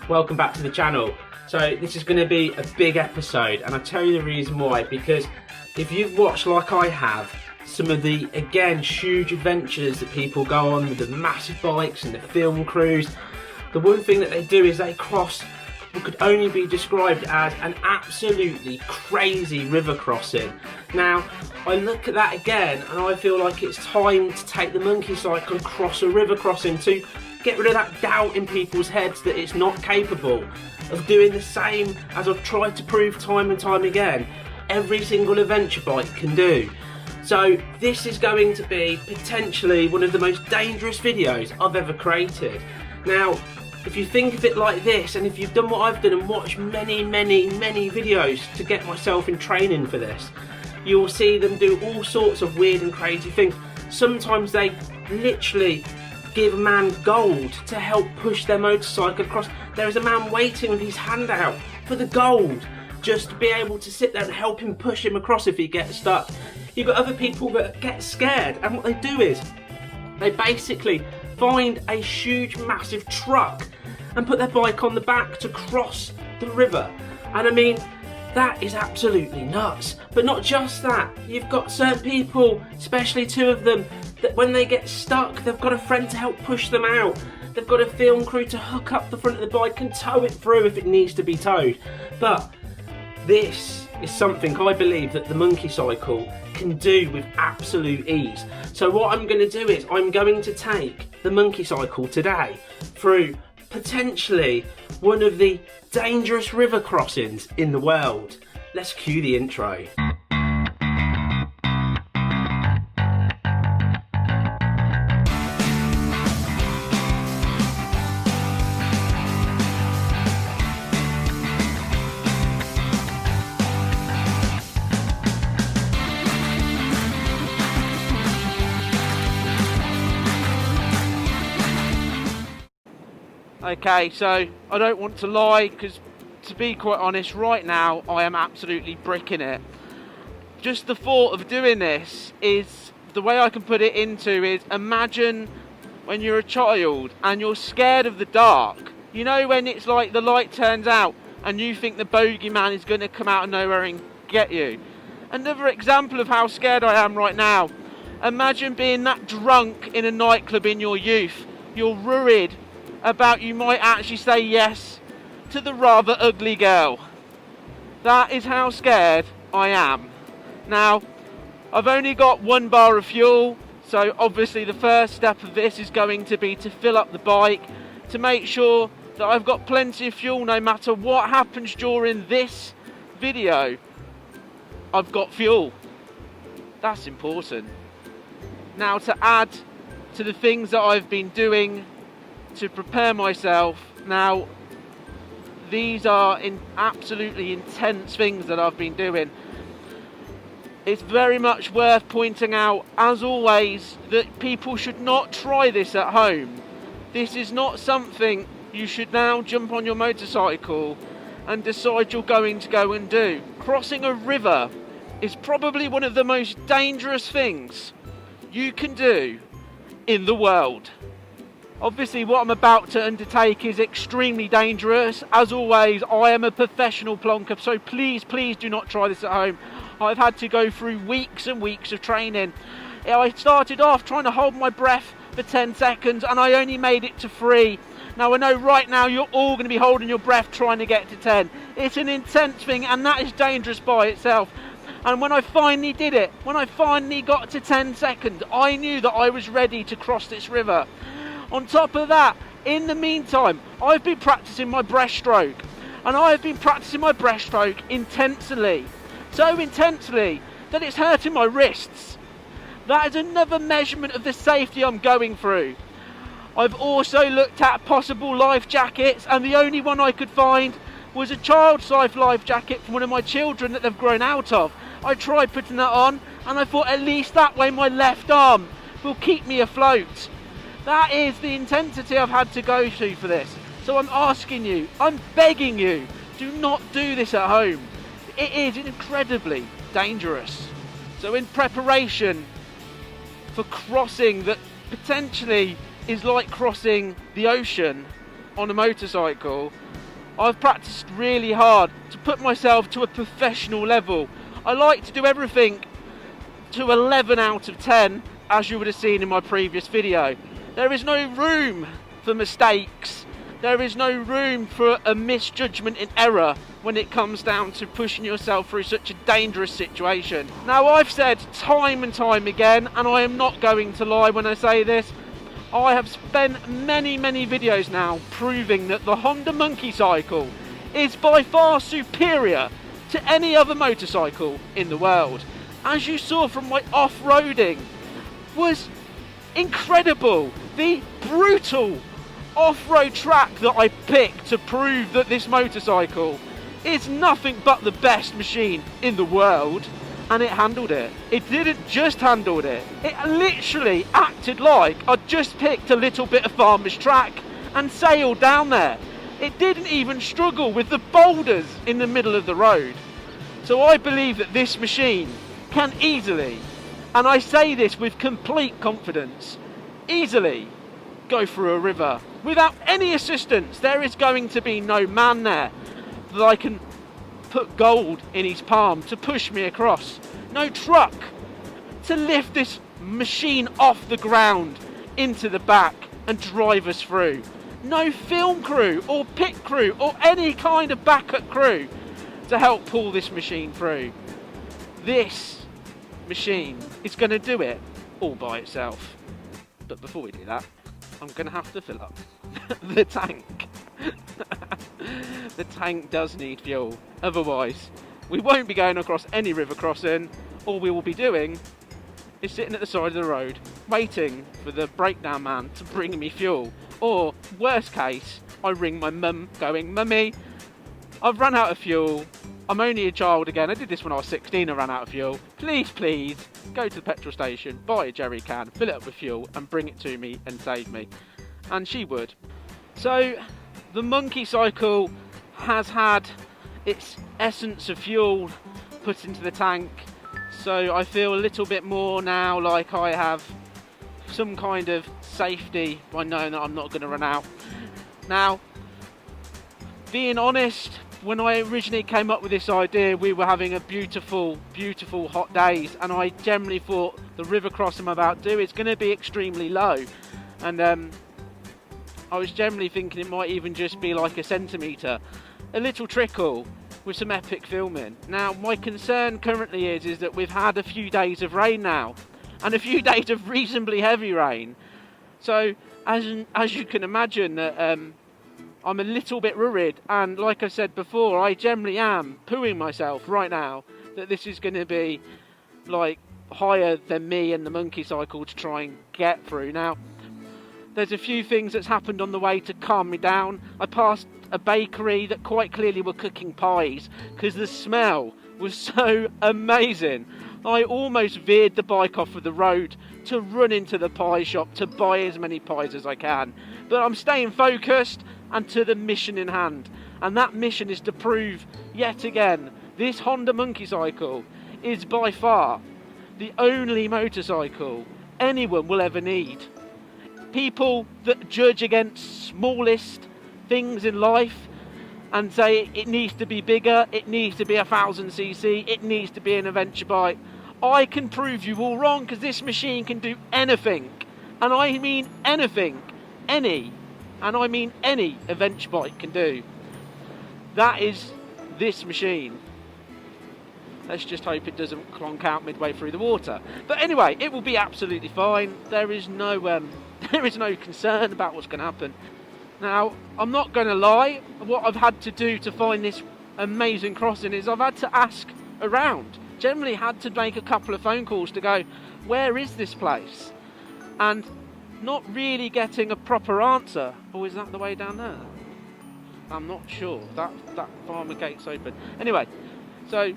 welcome back to the channel. So this is going to be a big episode, and I'll tell you the reason why. Because if you've watched, like I have, some of the, again, huge adventures that people go on with the massive bikes and the film crews, the one thing that they do is they cross what could only be described as an absolutely crazy river crossing. Now, I look at that again and I feel like it's time to take the monkey cycle and cross a river crossing to get rid of that doubt in people's heads that it's not capable of doing the same as I've tried to prove time and time again every single adventure bike can do. So this is going to be potentially one of the most dangerous videos I've ever created. Now, if you think of it like this, and if you've done what I've done and watched many videos to get myself in training for this, you will see them do all sorts of weird and crazy things. Sometimes they literally give a man gold to help push their motorcycle across. There is a man waiting with his hand out for the gold, just to be able to sit there and help him push him across if he gets stuck. You've got other people that get scared, and what they do is they basically find a huge massive truck and put their bike on the back to cross the river. And I mean, that is absolutely nuts. But not just that, you've got certain people, especially two of them, that when they get stuck, they've got a friend to help push them out. They've got a film crew to hook up the front of the bike and tow it through if it needs to be towed. But this is something I believe that the monkey cycle can do with absolute ease. So what I'm going to do is I'm going to take the monkey cycle today through potentially one of the dangerous river crossings in the world. Let's cue the intro. Okay, so I don't want to lie, because to be quite honest, right now I am absolutely bricking it. Just the thought of doing this is, the way I can put it into is, imagine when you're a child and you're scared of the dark. You know, when it's like the light turns out and you think the bogeyman is going to come out of nowhere and get you. Another example of how scared I am right now. Imagine being that drunk in a nightclub in your youth. You're worried about you might actually say yes to the rather ugly girl. That is how scared I am. Now, I've only got 1 bar of fuel, so obviously the first step of this is going to be to fill up the bike to make sure that I've got plenty of fuel no matter what happens during this video. I've got fuel. That's important. Now, to add to the things that I've been doing to prepare myself, now these are absolutely intense things that I've been doing. It's very much worth pointing out, as always, that people should not try this at home. This is not something you should now jump on your motorcycle and decide you're going to go and do. Crossing a river is probably one of the most dangerous things you can do in the world. Obviously, what I'm about to undertake is extremely dangerous. As always, I am a professional plonker, so please do not try this at home. I've had to go through weeks and weeks of training. I started off trying to hold my breath for 10 seconds, and I only made it to 3. Now, I know right now you're all going to be holding your breath trying to get to 10. It's an intense thing, and that is dangerous by itself. And when I finally did it, when I finally got to 10 seconds, I knew that I was ready to cross this river. On top of that, in the meantime, I've been practicing my breaststroke, and I've been practicing my breaststroke intensely, so intensely that it's hurting my wrists. That is another measurement of the safety I'm going through. I've also looked at possible life jackets, and the only one I could find was a child-size life jacket from one of my children that they've grown out of. I tried putting that on, and I thought at least that way my left arm will keep me afloat. That is the intensity I've had to go through for this. So I'm asking you, I'm begging you, do not do this at home. It is incredibly dangerous. So in preparation for crossing that potentially is like crossing the ocean on a motorcycle, I've practiced really hard to put myself to a professional level. I like to do everything to 11 out of 10, as you would have seen in my previous video. There is no room for mistakes. There is no room for a misjudgment and error when it comes down to pushing yourself through such a dangerous situation. Now, I've said time and time again, and I am not going to lie when I say this, I have spent many videos now proving that the Honda Monkey Cycle is by far superior to any other motorcycle in the world. As you saw from my off-roading, was incredible. The brutal off-road track that I picked to prove that this motorcycle is nothing but the best machine in the world, and it handled it. It didn't just handle it, it literally acted like I'd just picked a little bit of farmer's track and sailed down there. It didn't even struggle with the boulders in the middle of the road. So I believe that this machine can easily, and I say this with complete confidence, easily go through a river without any assistance. There is going to be no man there that I can put gold in his palm to push me across. No truck to lift this machine off the ground into the back and drive us through. No film crew or pit crew or any kind of backup crew to help pull this machine through. This machine is going to do it all by itself. But before we do that, I'm going to have to fill up the tank. The tank does need fuel, otherwise we won't be going across any river crossing. All we will be doing is sitting at the side of the road waiting for the breakdown man to bring me fuel, or worst case, I ring my mum going, "Mummy, I've run out of fuel, I'm only a child again, I did this when I was 16, I ran out of fuel, please go to the petrol station, buy a jerry can, fill it up with fuel and bring it to me and save me." And she would. So the Monkey Cycle has had its essence of fuel put into the tank, so I feel a little bit more now like I have some kind of safety by knowing that I'm not going to run out. Now, being honest, when I originally came up with this idea, we were having a beautiful hot days, and I generally thought the river crossing I'm about to do is going to be extremely low, and I was generally thinking it might even just be like a centimetre, a little trickle with some epic filming. Now, my concern currently is that we've had a few days of rain now, and a few days of reasonably heavy rain. So, as you can imagine, that I'm a little bit worried, and like I said before, I generally am pooing myself right now that this is going to be like higher than me and the Monkey Cycle to try and get through. Now, there's a few things that's happened on the way to calm me down. I passed a bakery that quite clearly were cooking pies because the smell was so amazing. I almost veered the bike off of the road to run into the pie shop to buy as many pies as I can. But I'm staying focused and to the mission in hand. And that mission is to prove, yet again, this Honda Monkey Cycle is by far the only motorcycle anyone will ever need. People that judge against smallest things in life and say it needs to be bigger, it needs to be 1000cc, it needs to be an adventure bike, I can prove you all wrong, because this machine can do anything, and I mean anything, any adventure bike can do. That is this machine. Let's just hope it doesn't clonk out midway through the water. But anyway, it will be absolutely fine. There is no concern about what's going to happen. Now, I'm not going to lie, what I've had to do to find this amazing crossing is I've had to ask around. Generally had to make a couple of phone calls to go, where is this place? And not really getting a proper answer. Oh, is that the way down there? I'm not sure. That farmer gate's open. Anyway, so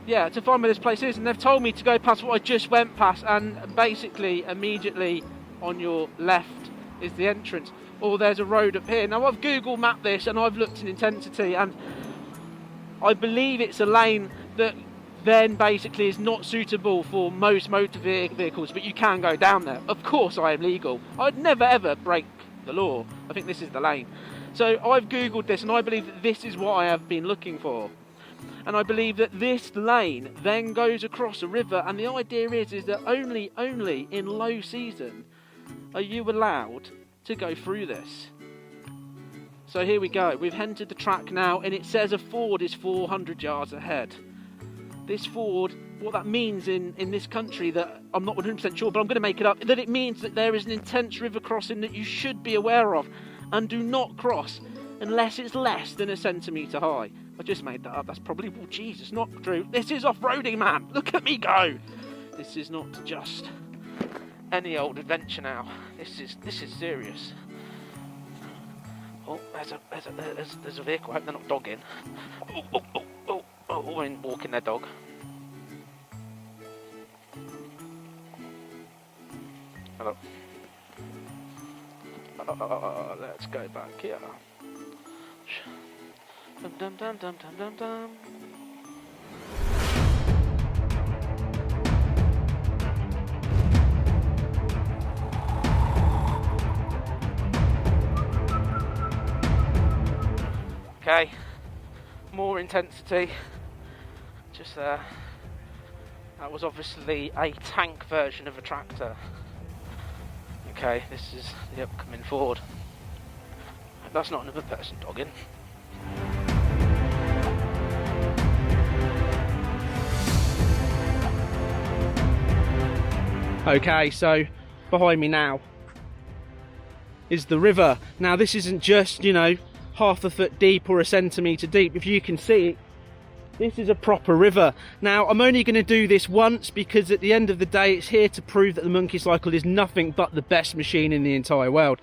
yeah, to find where this place is, and they've told me to go past what I just went past, and basically immediately on your left is the entrance. Or there's a road up here. Now, I've Google mapped this and I've looked in intensity, and I believe it's a lane that then basically is not suitable for most motor vehicles, but you can go down there. Of course I am legal. I'd never ever break the law. I think this is the lane. So I've googled this, and I believe that this is what I have been looking for. And I believe that this lane then goes across a river, and the idea is that only in low season are you allowed to go through this. So here we go, we've entered the track now, and it says a ford is 400 yards ahead. This ford, what that means in this country, that I'm not 100% sure, but I'm going to make it up, that it means that there is an intense river crossing that you should be aware of, and do not cross unless it's less than a centimetre high. I just made that up, that's probably, oh Jesus, not true. This is off-roading, man, look at me go. This is not just any old adventure now, this is serious. Oh, there's a vehicle, I hope they're not dogging. Oh, walking their dog. Hello. Let's go back here. Dum dum dum dum dum dum dum. Okay, more intensity. Just there. That was obviously a tank version of a tractor. Okay, this is the upcoming Ford. That's not another person dogging. Okay, so behind me now is the river. Now this isn't just, you know, half a foot deep or a centimetre deep. If you can see, this is a proper river. Now I'm only going to do this once because at the end of the day it's here to prove that the Monkey Cycle is nothing but the best machine in the entire world.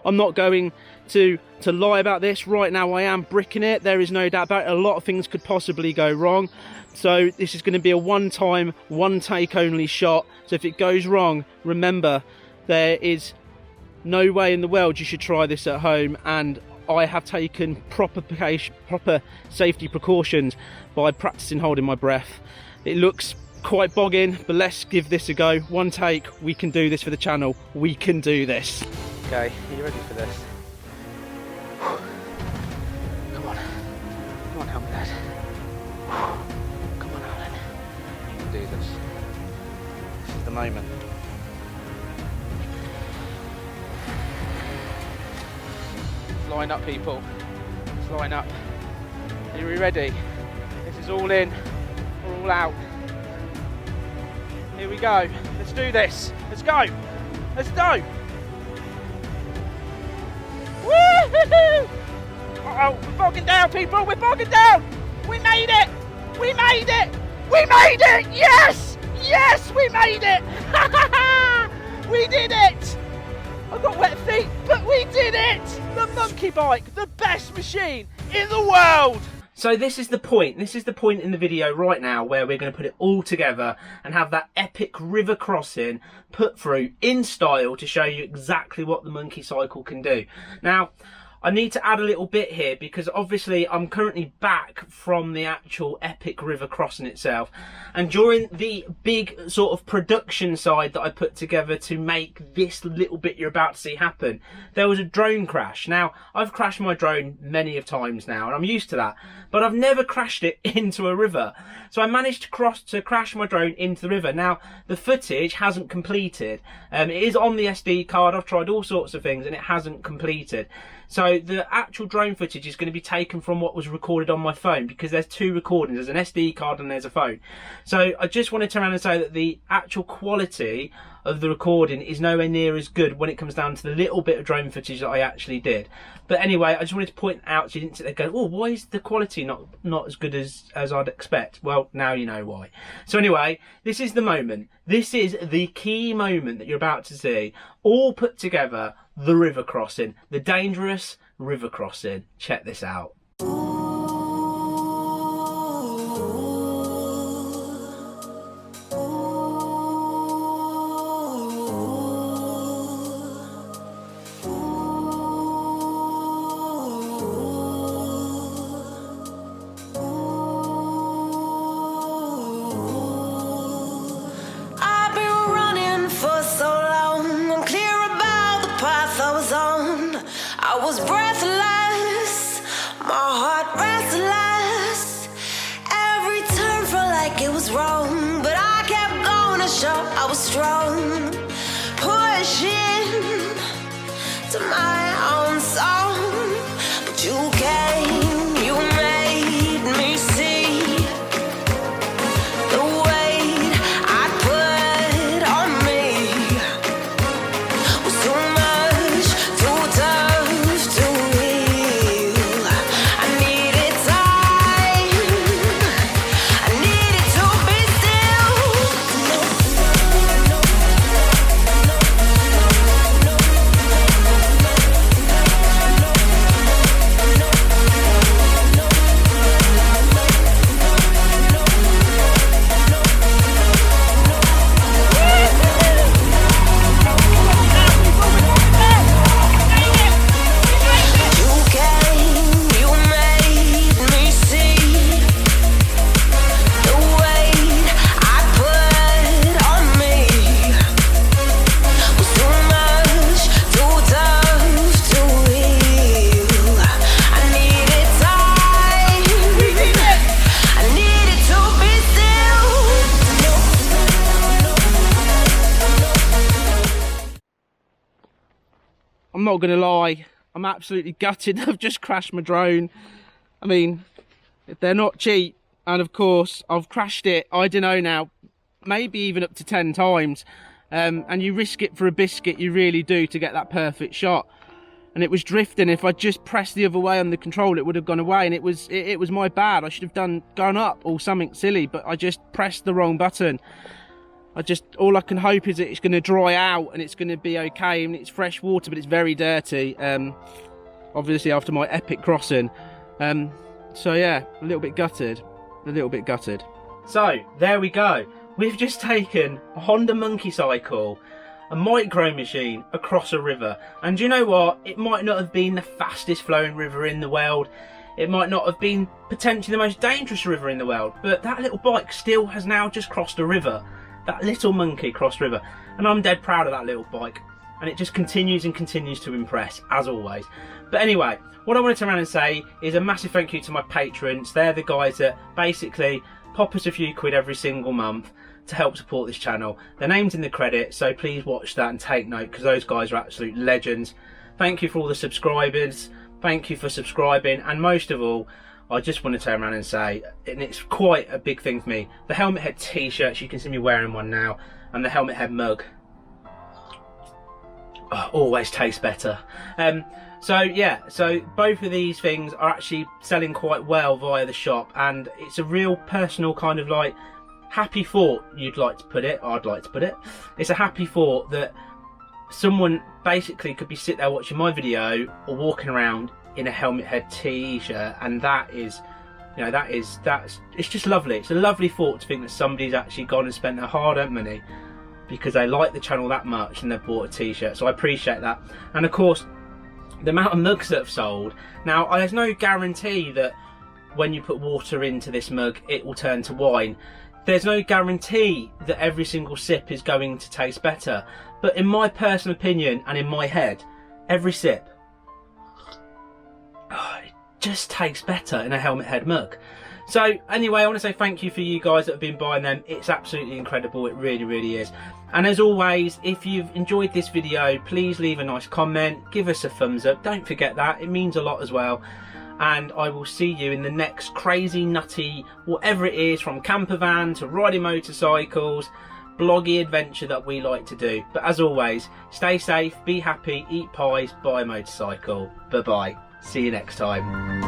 I'm not going to lie about this. Right now I am bricking it, there is no doubt about it. A lot of things could possibly go wrong, so this is going to be a one time, one take only shot. So if it goes wrong, remember, there is no way in the world you should try this at home, and I have taken proper safety precautions by practicing holding my breath. It looks quite bogging, but let's give this a go. One take, we can do this for the channel. We can do this. Okay, are you ready for this? Come on, help me, Dad. Come on, Alan. You can do this. This is the moment. Line up, people. Let's line up. Are we ready? This is all in, we're all out. Here we go. Let's do this. Let's go. Let's go. Woo-hoo-hoo! Uh-oh, we're bogging down, people. We're bogging down. We made it. We made it. We made it. Yes. Yes, we made it. We did it. I've got wet feet, but we did it! The Monkey Bike, the best machine in the world! So this is the point in the video right now where we're going to put it all together and have that epic river crossing put through in style to show you exactly what the Monkey Cycle can do. Now, I need to add a little bit here because obviously I'm currently back from the actual epic river crossing itself, and during the big sort of production side that I put together to make this little bit you're about to see happen, there was a drone crash. Now, I've crashed my drone many of times now and I'm used to that, but I've never crashed it into a river. So I managed to crash my drone into the river. Now, the footage hasn't completed. It is on the SD card. I've tried all sorts of things and it hasn't completed. So the actual drone footage is going to be taken from what was recorded on my phone, because there's two recordings. There's an SD card and there's a phone. So I just want to turn around and say that the actual quality of the recording is nowhere near as good when it comes down to the little bit of drone footage that I actually did. But anyway, I just wanted to point out so you didn't sit there going, oh, why is the quality not as good as I'd expect? Well, now you know why. So anyway, this is the moment. This is the key moment that you're about to see, all put together, the river crossing, the dangerous river crossing. Check this out. I was breathless My heart restless. Every turn felt like it was wrong, but I kept going to show I was strong. Pushing to my own song, but you came, you made me see the weight I put on me was too much, too tough to heal. I needed time, I needed to be I'm not gonna lie, I'm absolutely gutted. I've just crashed my drone. I mean, they're not cheap, and of course I've crashed it, I don't know now, maybe even up to 10 times. And you risk it for a biscuit, you really do, to get that perfect shot. And it was drifting. If I just pressed the other way on the control, it would have gone away, and it was my bad. I should have gone up or something silly, but I just pressed the wrong button. All I can hope is that it's going to dry out and it's going to be okay. I mean, it's fresh water, but it's very dirty. Obviously after my epic crossing. So yeah, a little bit gutted. So there we go. We've just taken a Honda Monkey Cycle, a micro machine, across a river. And do you know what? It might not have been the fastest flowing river in the world. It might not have been potentially the most dangerous river in the world. But that little bike still has now just crossed a river. That little monkey crossed river, and I'm dead proud of that little bike, and it just continues and continues to impress, as always. But anyway, what I want to turn around and say is a massive thank you to my patrons. They're the guys that basically pop us a few quid every single month to help support this channel. Their name's in the credits, so please watch that and take note, because those guys are absolute legends. Thank you for all the subscribers, thank you for subscribing, and most of all, I just want to turn around and say, and it's quite a big thing for me, the Helmet Head t-shirts, you can see me wearing one now, and the Helmet Head mug. Oh, always tastes better. So yeah, so both of these things are actually selling quite well via the shop, and it's a real personal kind of like happy thought, you'd like to put it, I'd like to put it. It's a happy thought that someone basically could be sitting there watching my video or walking around in a Helmet Head t-shirt, and that is, you know, it's just lovely. It's a lovely thought to think that somebody's actually gone and spent their hard-earned money because they like the channel that much and they've bought a t-shirt, so I appreciate that. And of course, the amount of mugs that have sold, now there's no guarantee that when you put water into this mug it will turn to wine. There's no guarantee that every single sip is going to taste better, but in my personal opinion and in my head, every sip, it just tastes better in a Helmet Head mug. So anyway, I want to say thank you for you guys that have been buying them. It's absolutely incredible, it really, really is. And as always, if you've enjoyed this video, please leave a nice comment, give us a thumbs up, don't forget that, it means a lot as well. And I will see you in the next crazy, nutty, whatever it is, from camper van to riding motorcycles, bloggy adventure that we like to do. But as always, stay safe, be happy, eat pies, buy a motorcycle. Bye bye. See you next time.